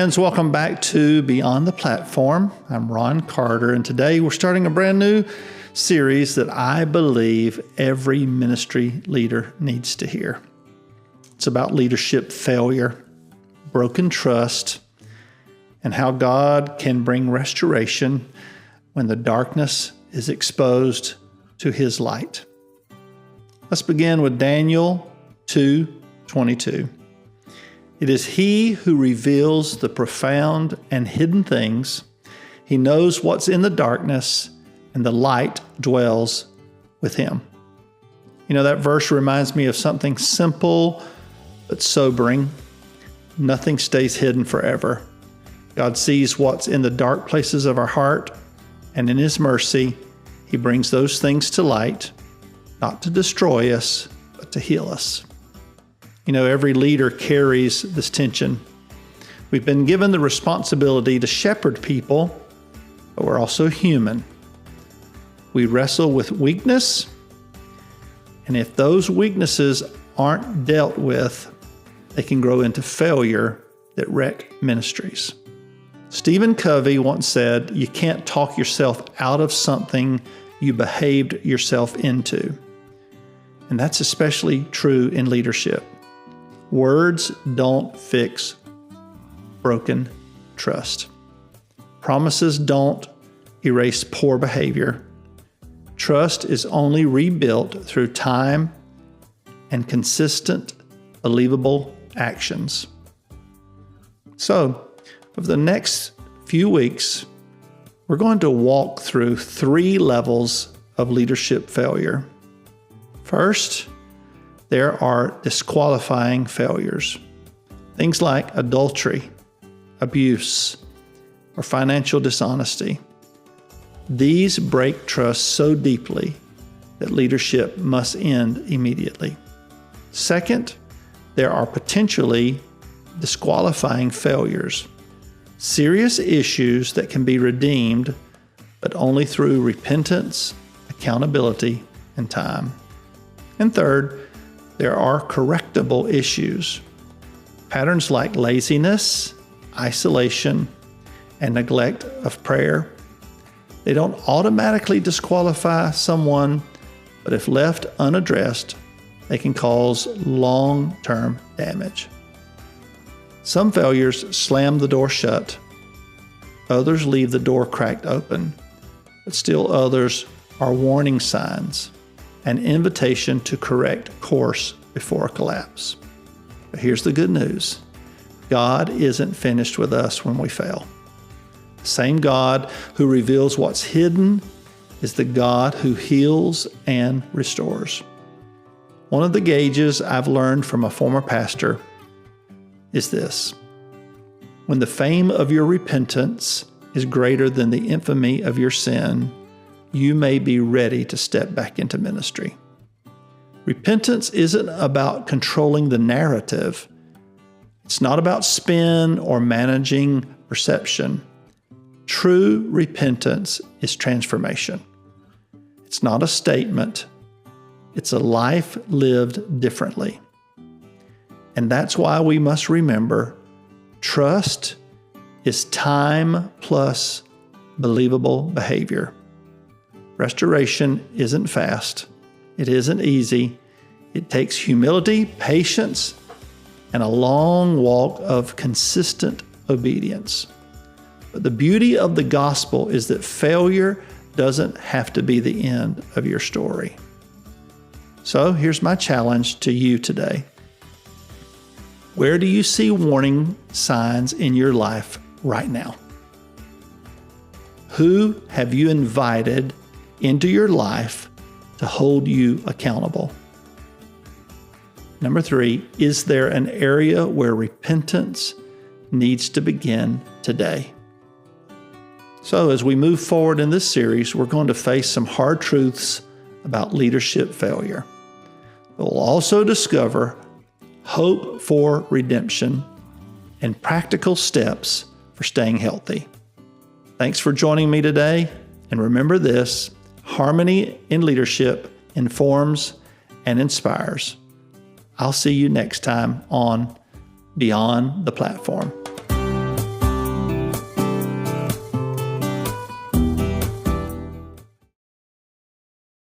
friends. Welcome back to Beyond the Platform. I'm Ron Carter, and today we're starting a brand new series that I believe every ministry leader needs to hear. It's about leadership failure, broken trust, and how God can bring restoration when the darkness is exposed to His light. Let's begin with Daniel 2:22. It is He who reveals the profound and hidden things. He knows what's in the darkness, and the light dwells with Him. You know, that verse reminds me of something simple but sobering. Nothing stays hidden forever. God sees what's in the dark places of our heart, and in His mercy, He brings those things to light, not to destroy us, but to heal us. You know, every leader carries this tension. We've been given the responsibility to shepherd people, but we're also human. We wrestle with weakness, and if those weaknesses aren't dealt with, they can grow into failure that wreck ministries. Stephen Covey once said, "You can't talk yourself out of something you behaved yourself into." And that's especially true in leadership. Words don't fix broken trust. Promises don't erase poor behavior. Trust is only rebuilt through time and consistent, believable actions. So, over the next few weeks, we're going to walk through 3 levels of leadership failure. First, there are disqualifying failures. Things like adultery, abuse, or financial dishonesty. These break trust so deeply that leadership must end immediately. Second, there are potentially disqualifying failures. Serious issues that can be redeemed, but only through repentance, accountability, and time. And third, there are correctable issues. Patterns like laziness, isolation, and neglect of prayer. They don't automatically disqualify someone, but if left unaddressed, they can cause long-term damage. Some failures slam the door shut. Others leave the door cracked open, but still others are warning signs, an invitation to correct course before a collapse. But here's the good news. God isn't finished with us when we fail. The same God who reveals what's hidden is the God who heals and restores. One of the gauges I've learned from a former pastor is this: when the fame of your repentance is greater than the infamy of your sin, you may be ready to step back into ministry. Repentance isn't about controlling the narrative. It's not about spin or managing perception. True repentance is transformation. It's not a statement. It's a life lived differently. And that's why we must remember, trust is time plus believable behavior. Restoration isn't fast. It isn't easy. It takes humility, patience, and a long walk of consistent obedience. But the beauty of the gospel is that failure doesn't have to be the end of your story. So here's my challenge to you today. Where do you see warning signs in your life right now? Who have you invited into your life to hold you accountable? Number 3, is there an area where repentance needs to begin today? So as we move forward in this series, we're going to face some hard truths about leadership failure. We'll also discover hope for redemption and practical steps for staying healthy. Thanks for joining me today, and remember this: harmony in leadership informs and inspires. I'll see you next time on Beyond the Platform.